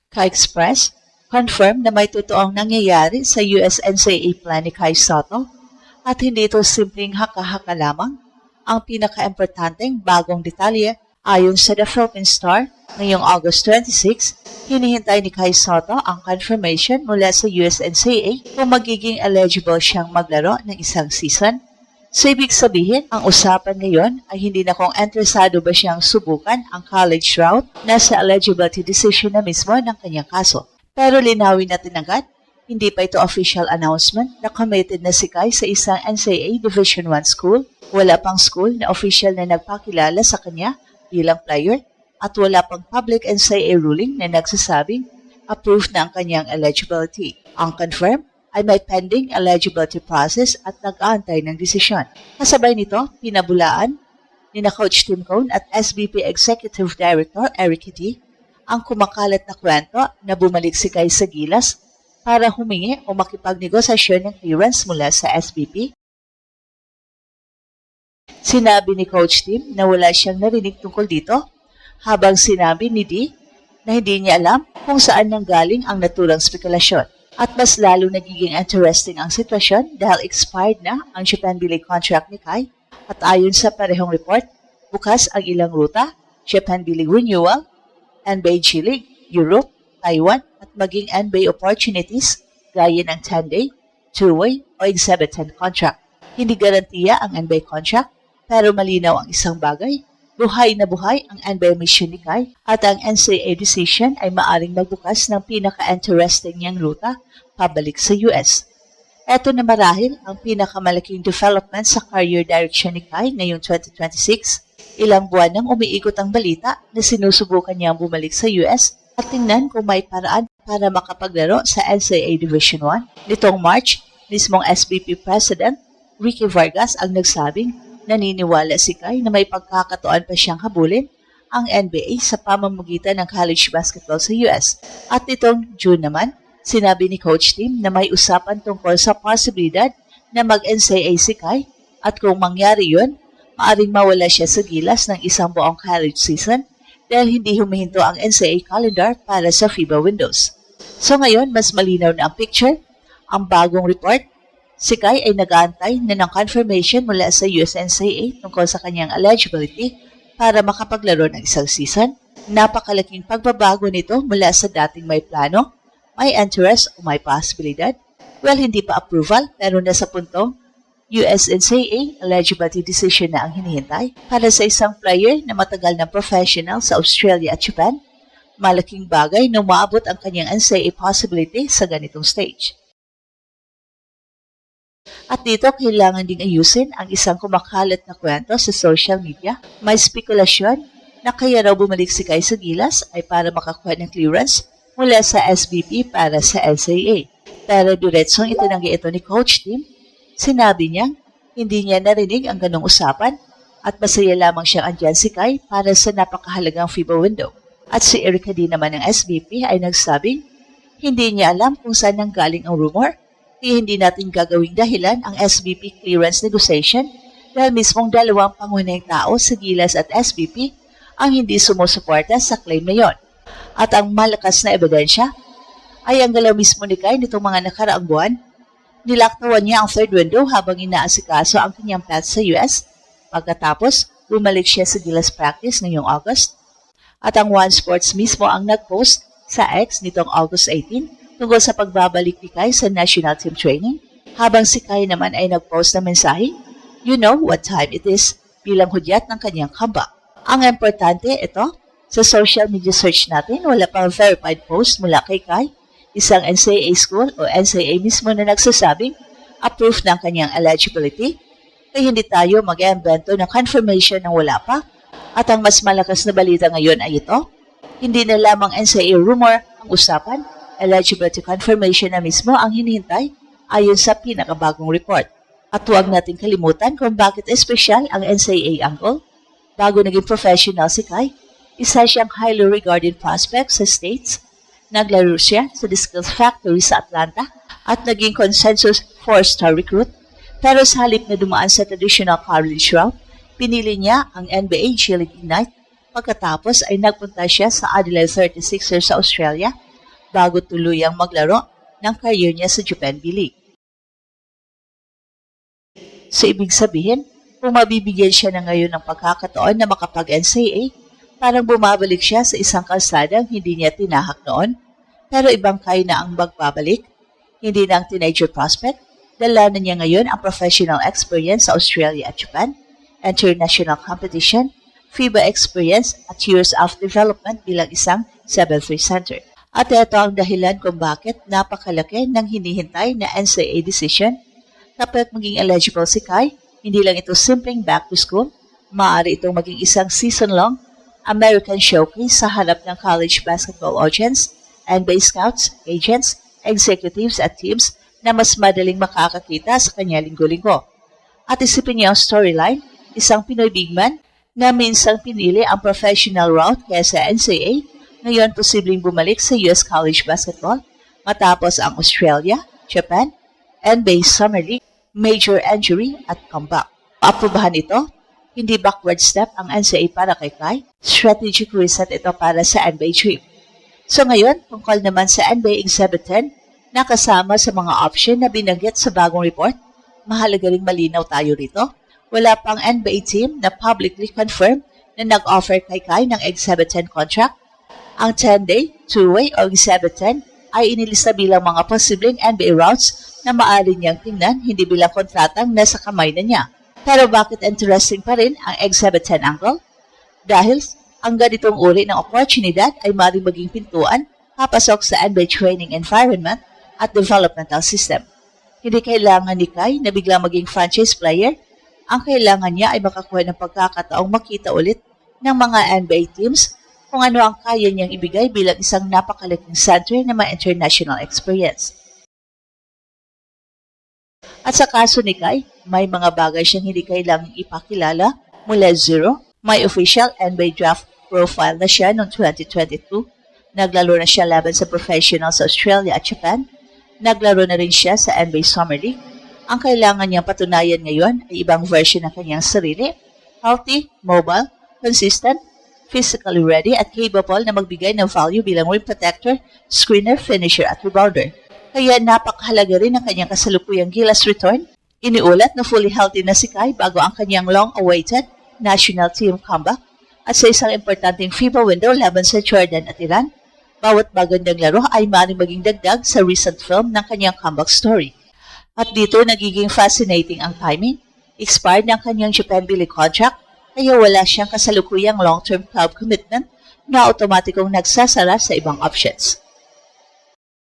Ka-Express, confirm na may totoong nangyayari sa US NCAA plan ni Kai Sotto at hindi ito simpleng haka-haka lamang. Ang pinaka-importanteng bagong detalye ayon sa The Philippine Star ngayong August 26, hinihintay ni Kai Sotto ang confirmation mula sa US NCAA kung magiging eligible siyang maglaro ng isang season. So ibig sabihin, ang usapan ngayon ay hindi na kung interesado ba siyang subukan ang college route na sa eligibility decision na mismo ng kanyang kaso. Pero linawin natin agad, hindi pa ito official announcement na committed na si Kai sa isang NCAA Division I school. Wala pang school na official na nagpakilala sa kanya bilang player at wala pang public NCAA ruling na nagsasabing approved na ang kanyang eligibility. Ang confirm ay may pending eligibility process at nag-aantay ng desisyon. Kasabay nito, pinabulaan ni na Coach Tim Cone at SBP Executive Director Eric Hiti ang kumakalat na kwento na bumalik si Kai sa Gilas para humingi o makipagnegosasyon ng clearance mula sa SBP. Sinabi ni Coach Tim na wala siyang narinig tungkol dito, habang sinabi ni D na hindi niya alam kung saan nanggaling ang naturang spekulasyon. At mas lalo nagiging interesting ang sitwasyon dahil expired na ang Japan B-League contract ni Kai at ayon sa parehong report, bukas ang ilang ruta, Japan B-League renewal, NBA G-League, Europe, Taiwan at maging NBA opportunities gaya ng 10-day, 2-way o exhibition contract. Hindi garantiya ang NBA contract pero malinaw ang isang bagay. Buhay na buhay ang NBA mission ni Kai at ang NCAA decision ay maaring magbukas ng pinaka-interesting niyang ruta pabalik sa US. Ito na marahil ang pinakamalaking development sa career direction ni Kai ngayong 2026. Ilang buwan nang umiikot ang balita na sinusubukan niyang bumalik sa US at tingnan kung may paraan para makapaglaro sa NCAA Division I. Nitong March, mismong SBP President Ricky Vargas ang nagsabing naniniwala si Kai na may pagkakataon pa siyang habulin ang NBA sa pamamagitan ng college basketball sa US. At nitong June naman, sinabi ni Coach Tim na may usapan tungkol sa posibilidad na mag-NCAA si Kai at kung mangyari yun, maaring mawala siya sa Gilas ng isang buong college season dahil hindi humihinto ang NCAA calendar para sa FIBA windows. So ngayon, mas malinaw na ang picture. Ang bagong report, si Kai ay nag-aantay na ng confirmation mula sa USNCAA tungkol sa kanyang eligibility para makapaglaro ng isang season. Napakalaking pagbabago nito mula sa dating may plano, may interest o may posibilidad. Well, hindi pa approval pero nasa puntong USNCAA eligibility decision na ang hinihintay para sa isang player na matagal na professional sa Australia at Japan. Malaking bagay na maabot ang kanyang NCAA possibility sa ganitong stage. At dito, kailangan ding ayusin ang isang kumakalat na kwento sa social media. May spekulasyon na kaya raw bumalik si Kai sa Gilas ay para makakuha ng clearance mula sa SBP para sa NCAA. Pero diretsong itinanggi ito ni Coach Tim. Sinabi niya, hindi niya narinig ang ganong usapan at masaya lamang siyang andyan si Kai para sa napakahalagang FIBA window. At si Erica D naman ng SBP ay nagsabing, hindi niya alam kung saan nanggaling ang rumor. Kaya hindi natin gagawing dahilan ang SBP clearance negotiation dahil mismong dalawang pangunahing tao sa Gilas at SBP ang hindi sumusuporta sa claim na yon. At ang malakas na ebidensya ay ang galaw mismo ni Kai nitong mga nakaraang buwan. Nilaktawan niya ang third window habang inaasikaso ang kanyang path sa US. Pagkatapos, bumalik siya sa Gilas practice ngayong August. At ang One Sports mismo ang nag-post sa X nitong August 18 tungkol sa pagbabalik ni Kai sa national team training, habang si Kai naman ay nag-post na mensahe, "You know what time it is," bilang hudyat ng kanyang comeback. Ang importante ito, sa social media search natin, wala pang verified post mula kay Kai, isang NCAA school o NCAA mismo na nagsasabing approved ng kanyang eligibility, kaya hindi tayo mag-imbento ng confirmation ng wala pa. At ang mas malakas na balita ngayon ay ito, hindi na lamang NCAA rumor ang usapan, eligibility confirmation na mismo ang hinihintay ayon sa pinakabagong report. At huwag natin kalimutan kung bakit espesyal ang NCAA angle. Bago naging professional si Kai, isa siyang highly regarded prospect sa States. Naglaro siya sa The Skills Factory sa Atlanta at naging consensus 4-star recruit. Pero sa halip na dumaan sa traditional college route, pinili niya ang NBA G-League Ignite. Pagkatapos ay nagpunta siya sa Adelaide 36ers sa Australia bago tuluyang maglaro ng career niya sa Japan B-League. So ibig sabihin, kung mabibigyan siya na ngayon ng pagkakataon na makapag-NCAA, parang bumabalik siya sa isang kalsadang hindi niya tinahak noon, pero ibang kaya na ang magbabalik, hindi na ang teenager prospect, dala na niya ngayon ang professional experience sa Australia at Japan, international competition, FIBA experience at years of development bilang isang 7-3 center. At ito ang dahilan kung bakit napakalaki ng hinihintay na NCAA decision kapag maging eligible si Kai. Hindi lang ito simpleng back to school, maaari itong maging isang season-long American showcase sa harap ng college basketball audience, NBA scouts, agents, executives at teams na mas madaling makakakita sa kanya linggo-linggo. At isipin niyo ang storyline, isang Pinoy big man na minsang pinili ang professional route kaysa NCAA, ngayon posibleng bumalik sa US college basketball matapos ang Australia, Japan, NBA Summer League, major injury at comeback. Aprobahan ito, hindi backward step ang NCAA para kay Kai, strategic reset ito para sa NBA trip. So ngayon, tungkol naman sa NBA Exhibit 10, nakasama sa mga option na binanggit sa bagong report, mahalaga ring malinaw tayo rito. Wala pang NBA team na publicly confirmed na nag-offer kay Kai ng Exhibit 10 contract. Ang 10-day, two-way o Exhibit 10 ay inilista bilang mga posibleng NBA routes na maaari niyang tingnan, hindi bilang kontratang nasa kamay na niya. Pero bakit interesting pa rin ang Exhibit 10 angle? Dahil ang ganitong uri ng oportunidad ay maaaring maging pintuan papasok sa NBA training environment at developmental system. Hindi kailangan ni Kai na biglang maging franchise player. Ang kailangan niya ay makakuha ng pagkakataong makita ulit ng mga NBA teams kung ano ang kaya niyang ibigay bilang isang napakalaking center na may international experience. At sa kaso ni Kai, may mga bagay siyang hindi kailangang ipakilala mula zero. May official NBA draft profile na siya noong 2022. Naglaro na siya laban sa professional sa Australia at Japan. Naglaro na rin siya sa NBA Summer League. Ang kailangan niyang patunayan ngayon ay ibang version ng kanyang sarili. Healthy, mobile, consistent, physically ready at capable na magbigay ng value bilang rim protector, screener, finisher at rebounder. Kaya napakahalaga rin ang kanyang kasalukuyang Gilas return. Iniulat na fully healthy na si Kai bago ang kanyang long-awaited national team comeback at sa isang importanteng FIBA window laban sa Jordan at Iran. Bawat magandang laro ay maaaring maging dagdag sa recent film ng kanyang comeback story. At dito nagiging fascinating ang timing. Expired ng kanyang Japan B-League contract, kaya wala siyang kasalukuyang long-term club commitment na automatikong nagsasara sa ibang options.